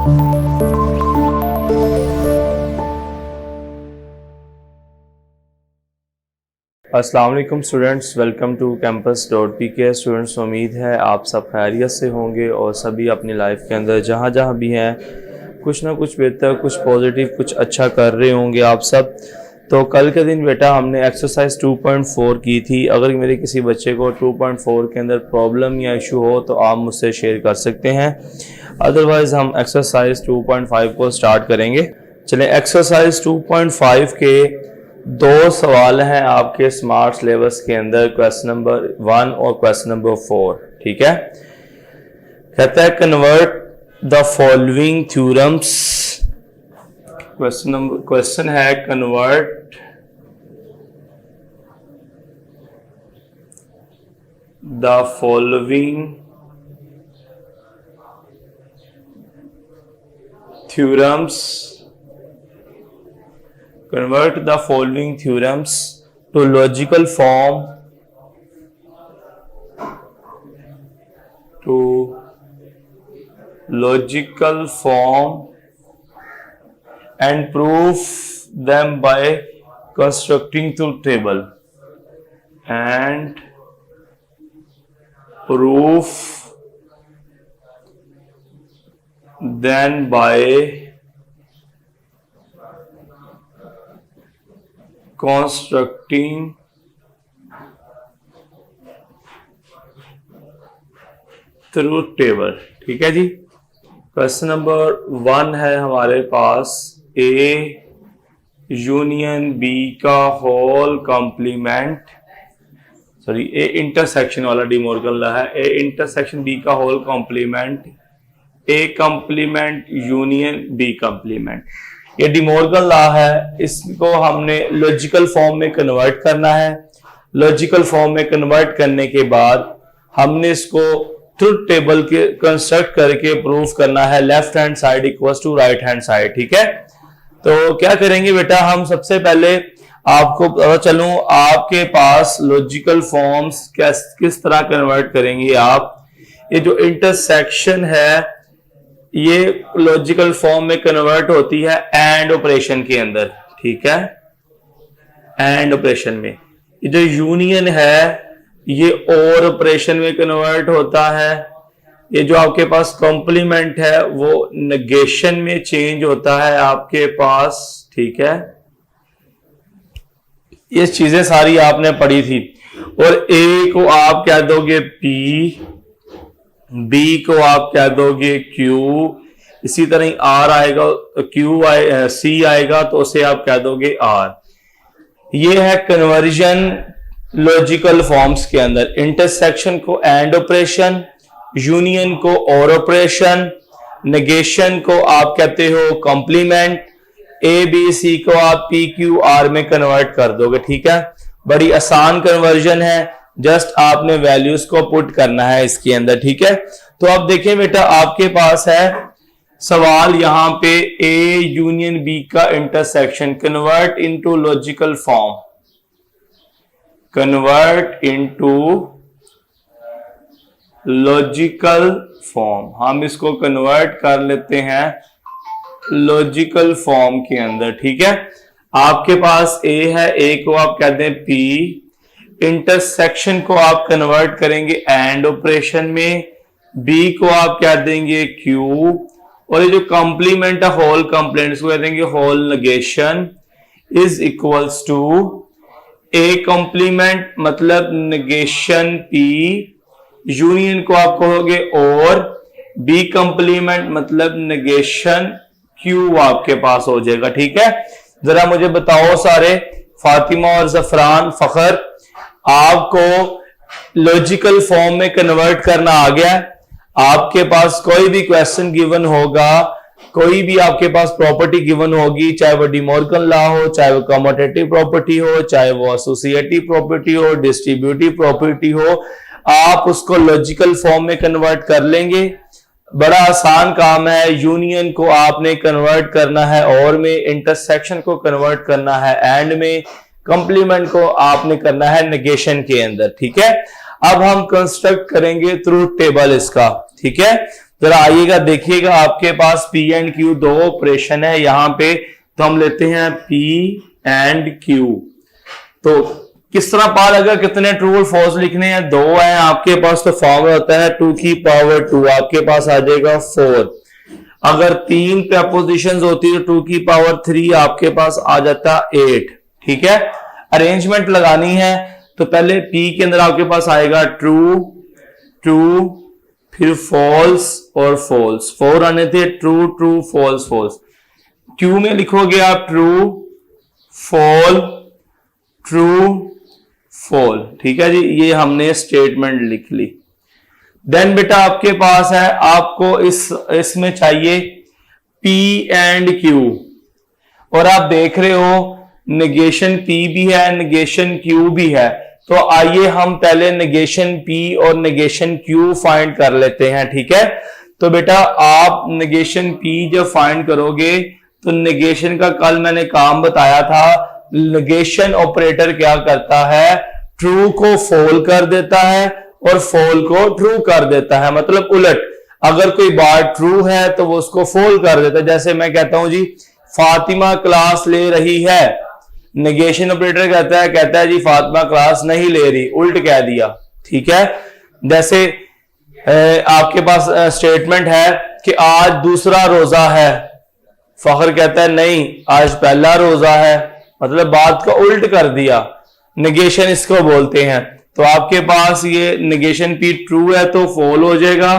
अस्सलाम वालेकुम students, welcome to campus.pk। Students, उम्मीद है आप सब खैरियत से होंगे और सभी अपनी लाइफ के अंदर जहाँ जहाँ भी हैं कुछ ना कुछ बेहतर, कुछ पॉजिटिव, कुछ अच्छा कर रहे होंगे आप सब। तो कल के दिन बेटा हमने एक्सरसाइज 2.4 की थी। अगर मेरे किसी बच्चे को 2.4 के अंदर प्रॉब्लम या इशू हो तो आप मुझसे शेयर कर सकते हैं, अदरवाइज़ हम एक्सरसाइज 2.5 को स्टार्ट करेंगे। चलें, एक्सरसाइज 2.5 के दो सवाल हैं आपके स्मार्ट सिलेबस के अंदर, क्वेश्चन नंबर 1 और क्वेश्चन नंबर 4। ठीक है, कहता है convert the following theorems. Question है convert the following theorems convert the following theorems to logical form and prove them by constructing truth table and proof then by constructing truth table। ठीक है जी, question number 1 है हमारे पास, A union B का whole complement, sorry A intersection वाला De Morgan law है, A intersection B का whole complement A complement union B complement. ये डिमॉर्गन लॉ है, इसको हमने लॉजिकल फॉर्म में कन्वर्ट करना है। लॉजिकल फॉर्म में कन्वर्ट करने के बाद हमने इसको ट्रुथ टेबल के कंस्ट्रक्ट करके प्रूफ करना है, left hand side equals to right hand side. ठीक है, तो क्या करेंगे बेटा, हम सबसे पहले आपको पता चलूं आपके पास लॉजिकल फॉर्म्स किस तरह कन्वर्ट करेंगे आप। ये जो इंटरसेक्शन है ये लॉजिकल फॉर्म में कन्वर्ट होती है एंड ऑपरेशन के अंदर। ठीक है, एंड ऑपरेशन में ये जो यूनियन है ये और ऑपरेशन में कन्वर्ट होता है। ये जो आपके पास कॉम्प्लीमेंट है वो नेगेशन में चेंज होता है आपके पास। ठीक है, ये चीजें सारी आपने पढ़ी थी। और ए को आप क्या दोगे पी, बी को आप क्या दोगे क्यू, इसी तरह आर आएगा, क्यू सी आएगा तो उसे आप क्या दोगे आर। ये है कन्वर्जन लॉजिकल फॉर्म्स के अंदर, इंटरसेक्शन को एंड ऑपरेशन, यूनियन को और ऑपरेशन, नेगेशन को आप कहते हो कॉम्प्लीमेंट, ए बी सी को आप पी क्यू आर में कन्वर्ट कर दोगे। ठीक है, बड़ी आसान कन्वर्जन है, जस्ट आपने वैल्यूज को पुट करना है इसके अंदर। ठीक है, तो अब देखें बेटा, आपके पास है सवाल यहां पे ए यूनियन बी का intersection convert into logical form, convert into logical form. हम इसको कन्वर्ट कर लेते हैं लॉजिकल फॉर्म के अंदर। ठीक है, आपके पास ए है, ए को आप कहते हैं पी, इंटरसेक्शन को आप कन्वर्ट करेंगे एंड ऑपरेशन में, बी को आप क्या देंगे क्यू, और ये जो कॉम्प्लीमेंट है होल कॉम्प्लीमेंट को कह देंगे whole negation, is equals to A complement मतलब नेगेशन पी, यूनियन को आप कहोगे और, बी कॉम्प्लीमेंट मतलब नेगेशन क्यू आपके पास हो जाएगा। ठीक है, जरा मुझे बताओ सारे, फातिमा और जफरान फखर, आपको लॉजिकल फॉर्म में कन्वर्ट करना आ गया? आपके पास कोई भी क्वेश्चन गिवन होगा, कोई भी आपके पास प्रॉपर्टी गिवन होगी, चाहे वो डिमॉर्गन लॉ हो, चाहे वो कम्यूटेटिव प्रॉपर्टी हो, चाहे वो एसोसिएटिव प्रॉपर्टी हो, डिस्ट्रीब्यूटिव प्रॉपर्टी हो, आप उसको लॉजिकल फॉर्म में कन्वर्ट कर लेंगे। बड़ा आसान काम है। यूनियन को आपने कन्वर्ट करना है और में, इंटरसेक्शन को कन्वर्ट करना है एंड में, कंप्लीमेंट को आपने करना है नेगेशन के अंदर। ठीक है, अब हम कंस्ट्रक्ट करेंगे ट्रूथ टेबल इसका। ठीक है, जरा आइएगा देखिएगा, आपके पास P एंड Q दो ऑपरेशन है यहाँ पे, तो हम लेते हैं P एंड Q। तो किस तरह पा लगा कितने ट्रू और फॉल्स लिखने हैं, दो है आपके पास, तो फॉर्मूला होता है 2 की पावर 2, आपके पास आ जाएगा 4। अगर तीन प्रपोजिशंस होती है 2 की पावर 3, आपके पास आ जाता 8। ठीक है, अरेंजमेंट लगानी है तो पहले P के अंदर आपके पास आएगा ट्रू ट्रू, फिर फॉल्स और फॉल्स, 4 आने थे, true true false false. Q में लिखोगे आप ट्रू फॉल ट्रू फॉल। ठीक है जी, ये हमने स्टेटमेंट लिख ली। देन बेटा आपके पास है, आपको इसमें चाहिए P एंड Q, और आप देख रहे हो नेगेशन P भी है नेगेशन Q भी है। तो आइए हम पहले नेगेशन P और नेगेशन Q फाइंड कर लेते हैं। ठीक है, तो बेटा आप नेगेशन P जब फाइंड करोगे तो नेगेशन का कल मैंने काम बताया था, नेगेशन ऑपरेटर क्या करता है, ट्रू को फॉल कर देता है और फॉल को ट्रू कर देता है, मतलब उलट, अगर कोई बात ट्रू है तो वो उसको फॉल कर देता है। जैसे मैं कहता हूं जी फातिमा क्लास ले रही है, नेगेशन ऑपरेटर कहता है जी फातिमा क्लास नहीं ले रही, उल्ट कह दिया। ठीक है, जैसे आपके पास स्टेटमेंट है कि आज दूसरा रोजा है, फखर कहता है नहीं आज पहला रोजा है, मतलब बात को उल्ट कर दिया, नेगेशन इसको बोलते हैं। तो आपके पास ये नेगेशन P ट्रू है तो फॉल हो जाएगा,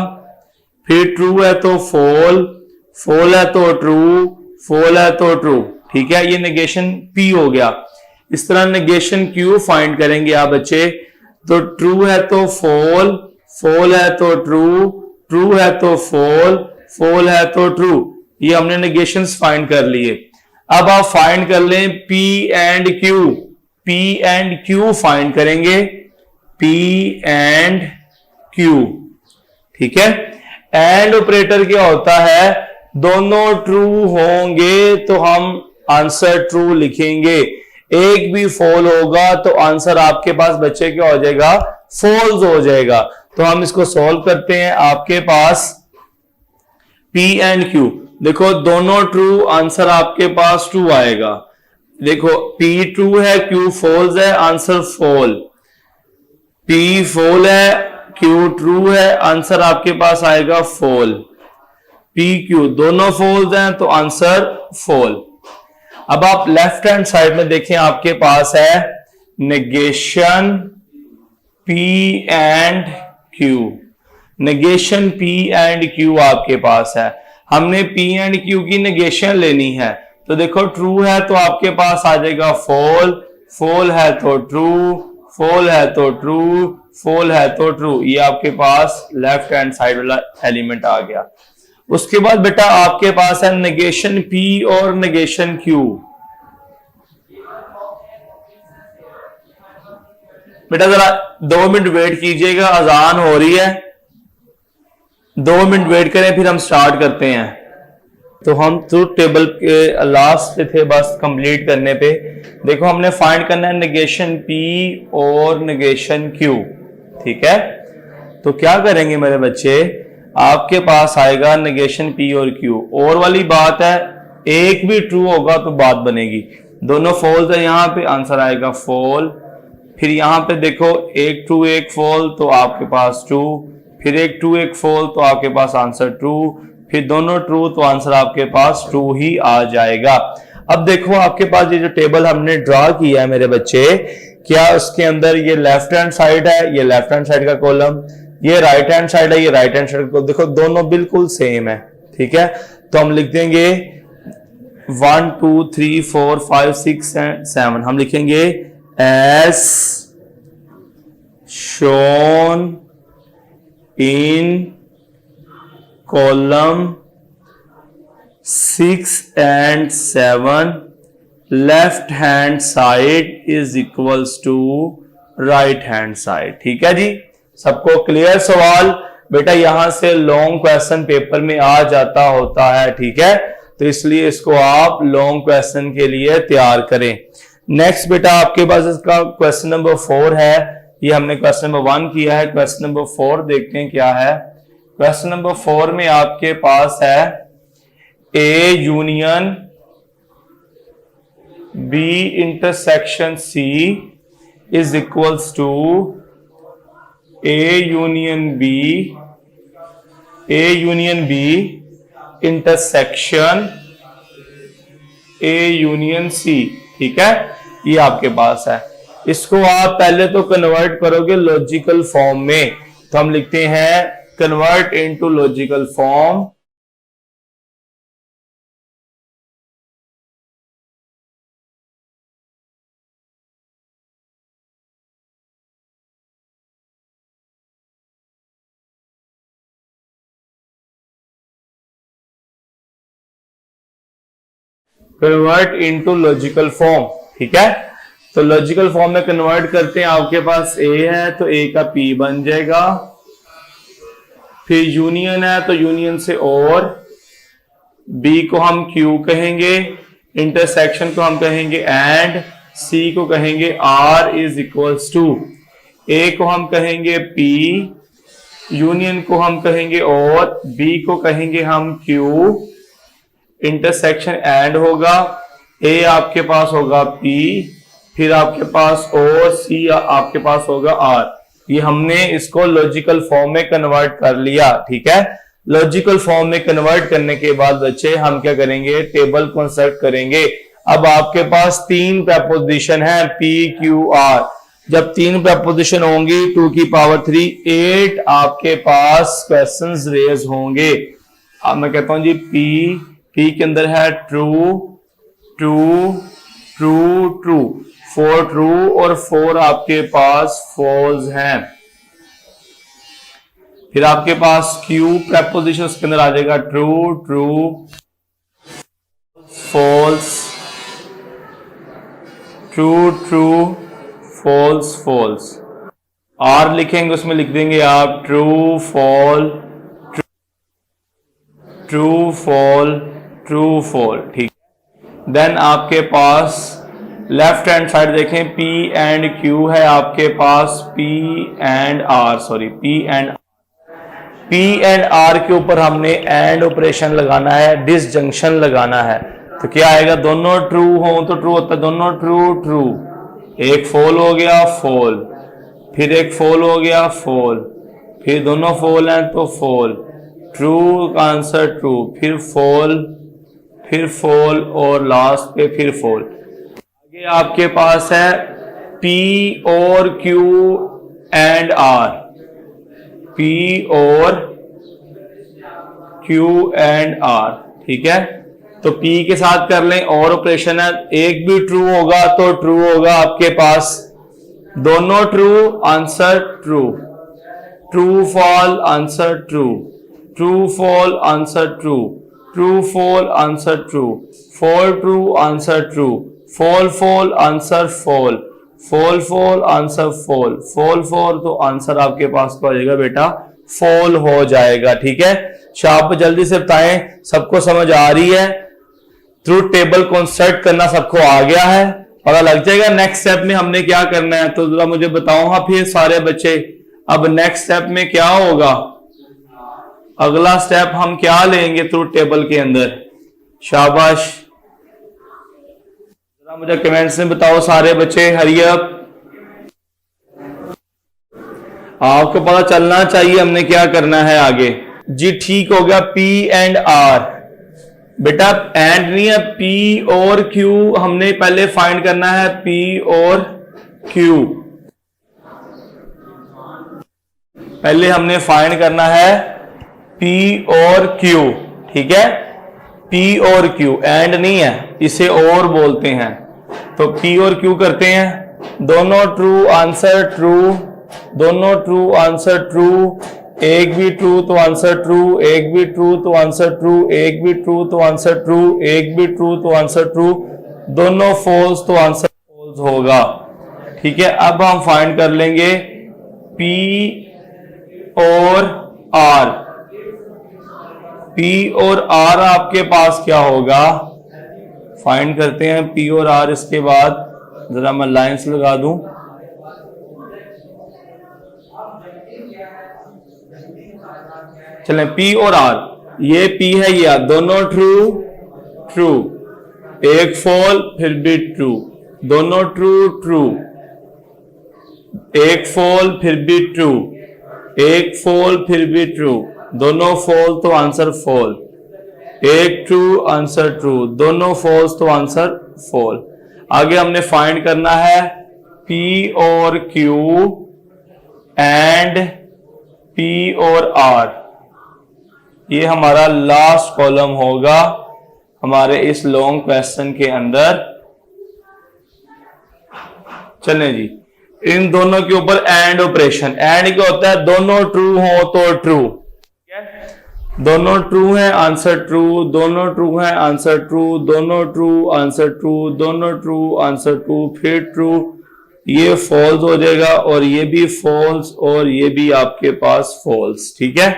फिर ट्रू है तो फॉल, फॉल है तो ट्रू, फॉल है तो ट्रू। ठीक है, ये नेगेशन P हो गया। इस तरह नेगेशन Q फाइंड करेंगे आप बच्चे, तो ट्रू है तो फॉल, फॉल है तो ट्रू, ट्रू है तो फॉल, फॉल है तो ट्रू। ये हमने नेगेशंस फाइंड कर लिए। अब आप फाइंड कर लें P and Q, P and Q find करेंगे, P एंड Q। ठीक है, एंड ऑपरेटर क्या होता है, दोनों ट्रू होंगे तो हम आंसर ट्रू लिखेंगे, एक भी फॉल होगा तो आंसर आपके पास बच्चे क्या हो जाएगा, फॉल्स हो जाएगा। तो हम इसको सॉल्व करते हैं। आपके पास P एंड Q, देखो दोनों ट्रू, आंसर आपके पास ट्रू आएगा। देखो P ट्रू है Q फॉल्स है, आंसर फॉल। P फॉल है Q ट्रू है, आंसर आपके पास आएगा फॉल। P Q दोनों फॉल्स हैं तो आंसर फॉल। अब आप लेफ्ट हैंड साइड में देखें, आपके पास है negation P and Q, negation P and Q आपके पास है। हमने P एंड Q की नेगेशन लेनी है, तो देखो ट्रू है तो आपके पास आ जाएगा फॉल, फॉल है तो ट्रू, फॉल है तो ट्रू, फॉल है तो ट्रू। ये आपके पास लेफ्ट हैंड साइड वाला एलिमेंट आ गया। उसके बाद बेटा आपके पास है नेगेशन P और नेगेशन Q। बेटा जरा 2 मिनट वेट कीजिएगा, अजान हो रही है, 2 मिनट वेट करें फिर हम स्टार्ट करते हैं। तो हम ट्रूथ टेबल के लास्ट पे थे बस कंप्लीट करने पे। देखो हमने फाइंड करना है नेगेशन P और नेगेशन Q। ठीक है, तो क्या करेंगे मेरे बच्चे, आपके पास आएगा नेगेशन P और Q, और वाली बात है एक भी ट्रू होगा तो बात बनेगी, दोनों फॉल्स है यहाँ पे, आंसर आएगा फॉल। फिर यहाँ पे देखो एक ट्रू एक फॉल तो आपके पास ट्रू, फिर एक ट्रू एक फॉल तो आपके पास आंसर ट्रू, फिर दोनों ट्रू तो आंसर आपके पास ट्रू ही आ जाएगा। अब देखो आपके पास ये जो टेबल हमने ड्रॉ किया है मेरे बच्चे, क्या उसके अंदर ये लेफ्ट हैंड साइड है, ये लेफ्ट हैंड साइड का कॉलम, ये राइट हैंड साइड है, ये राइट हैंड साइड का, देखो दोनों बिल्कुल सेम है। ठीक है, तो हम लिख देंगे 1 2 3 4 5 6 7, हम लिखेंगे as shown in column 6 and 7, left hand side is equals to right hand side। ठीक है जी, सबको क्लियर सवाल? बेटा यहां से लॉन्ग क्वेश्चन पेपर में आ जाता होता है। ठीक है, तो इसलिए इसको आप लॉन्ग क्वेश्चन के लिए तैयार करें। नेक्स्ट बेटा आपके पास इसका क्वेश्चन नंबर 4 है, ये हमने क्वेश्चन नंबर 1 किया है, क्वेश्चन नंबर 4 देखते हैं क्या है। क्वेश्चन नंबर 4 में आपके पास है A union B intersection C is equals to A union B intersection A union C. ठीक है, ये आपके पास है। इसको आप पहले तो कन्वर्ट करोगे लॉजिकल फॉर्म में, तो हम लिखते हैं convert into logical form. Convert into logical form. ठीक है, तो लॉजिकल फॉर्म में कन्वर्ट करते हैं। आपके पास ए है तो ए का पी बन जाएगा, फिर यूनियन है तो यूनियन से और, बी को हम क्यू कहेंगे, इंटरसेक्शन को हम कहेंगे एंड, सी को कहेंगे आर इज इक्वल्स टू, ए को हम कहेंगे पी, यूनियन को हम कहेंगे और, बी को कहेंगे हम क्यू, इंटरसेक्शन एंड होगा, ए आपके पास होगा पी, फिर आपके पास ओ, सी आपके पास होगा आर। ये हमने इसको लॉजिकल फॉर्म में कन्वर्ट कर लिया। ठीक है, लॉजिकल फॉर्म में कन्वर्ट करने के बाद बच्चे हम क्या करेंगे, टेबल कंस्ट्रक्ट करेंगे। अब आपके पास 3 प्रपोजिशन है पी क्यू आर। जब 3 प्रपोजिशन होंगी 2 की पावर 3 8 आपके पास क्वेश्चंस रेज होंगे। अब मैं कहता हूं जी पी के अंदर है true true true true, 4 true और 4 आपके पास फॉल्स हैं। फिर आपके पास क्यू प्रपोजिशन उसके अंदर आ जाएगा true true false, true true false false. R लिखेंगे उसमें लिख देंगे आप true fall true fall true fall. ठीक, देन आपके पास लेफ्ट हैंड साइड देखें, पी एंड क्यू है आपके पास, पी एंड आर के ऊपर हमने एंड ऑपरेशन लगाना है, डिसजंक्शन लगाना है। तो क्या आएगा, दोनों ट्रू हो तो ट्रू होता है, दोनों ट्रू ट्रू, एक फॉल हो गया फॉल, फिर एक फॉल हो गया फॉल, फिर दोनों फॉल हैं तो फॉल, ट्रू का आंसर ट्रू, फिर फॉल और लास्ट पे फिर फॉल। आगे आपके पास है पी और क्यू एंड आर, पी और क्यू एंड आर। ठीक है, तो पी के साथ कर लें और ऑपरेशन है, एक भी ट्रू होगा तो ट्रू होगा आपके पास, दोनों true answer true, true fall answer true, true fall answer true, true fall answer true, fall true answer true, fall fall answer fall, fall fall answer fall, fall fall तो answer आपके पास क्या हो जाएगा बेटा, fall हो जाएगा। ठीक है, आप जल्दी से बताएं सबको समझ आ रही है, ट्रूथ टेबल कंस्ट्रक्ट करना सबको आ गया है, पता लग जाएगा नेक्स्ट स्टेप में हमने क्या करना है। तो जरा मुझे बताओ हाँ फिर सारे बच्चे, अब नेक्स्ट स्टेप में क्या होगा, अगला स्टेप हम क्या लेंगे ट्रूथ टेबल के अंदर, शाबाश, जरा मुझे कमेंट्स में बताओ सारे बच्चे, हरी अप, आपको पता चलना चाहिए हमने क्या करना है आगे। जी ठीक हो गया, पी एंड आर, बेटा एंड नहीं है, पी और क्यू हमने पहले फाइंड करना है, पी और क्यू पहले हमने फाइंड करना है, पी और क्यू। ठीक है, पी और क्यू, एंड नहीं है, इसे और बोलते हैं। तो पी और क्यू करते हैं, दोनों ट्रू आंसर ट्रू, दोनों ट्रू आंसर ट्रू, एक भी ट्रू तो आंसर ट्रू, एक भी ट्रू तो आंसर ट्रू, एक भी ट्रू तो आंसर ट्रू, एक भी ट्रू तो आंसर ट्रू, दोनों फॉल्स तो आंसर फॉल्स होगा। ठीक है, अब हम फाइंड कर लेंगे पी और आर, पी और आर आपके पास क्या होगा, फाइंड करते हैं पी और आर। इसके बाद जरा मैं लाइंस लगा दूं, चलें P और R, ये P है ये R, दोनों ट्रू ट्रू, एक फॉल फिर भी ट्रू, दोनों ट्रू ट्रू, एक फॉल फिर भी ट्रू, एक फॉल फिर भी ट्रू, दोनों फॉल तो आंसर फॉल, एक ट्रू आंसर ट्रू, दोनों फॉल्स तो आंसर फॉल। आगे हमने फाइंड करना है P और Q एंड P और R, ये हमारा लास्ट कॉलम होगा हमारे इस लॉन्ग क्वेश्चन के अंदर। चलें जी, इन दोनों के ऊपर एंड ऑपरेशन। एंड क्या होता है, दोनों ट्रू हो तो ट्रू, दोनों ट्रू है आंसर ट्रू, दोनों ट्रू है आंसर ट्रू, दोनों ट्रू आंसर ट्रू, दोनों ट्रू आंसर ट्रू, फिर ट्रू, ये फॉल्स हो जाएगा और ये भी फॉल्स और ये भी आपके पास फॉल्स। ठीक है,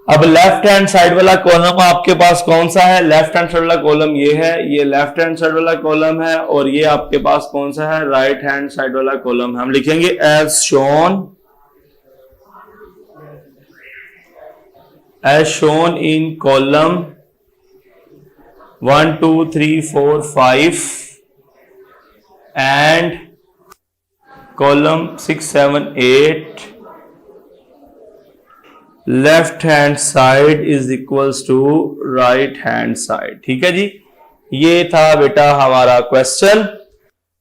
अब लेफ्ट हैंड साइड वाला कॉलम आपके पास कौन सा है, लेफ्ट हैंड साइड वाला कॉलम ये है, ये लेफ्ट हैंड साइड वाला कॉलम है, और ये आपके पास कौन सा है, राइट हैंड साइड वाला कॉलम है। हम लिखेंगे as shown in column 1 2 3 4 5 and column 6 7 8, left hand side is equals to right hand side. ठीक है जी, ये था बेटा हमारा क्वेश्चन।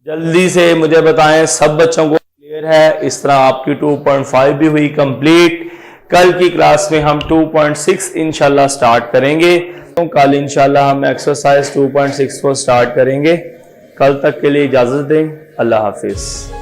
जल्दी से मुझे बताएं सब बच्चों को क्लियर है? इस तरह आपकी 2.5 भी हुई कंप्लीट। कल की क्लास में हम 2.6 इंशाल्लाह स्टार्ट करेंगे, तो कल इंशाल्लाह हम एक्सरसाइज 2.6 को स्टार्ट करेंगे। कल तक के लिए इजाजत दें, अल्लाह हाफिज।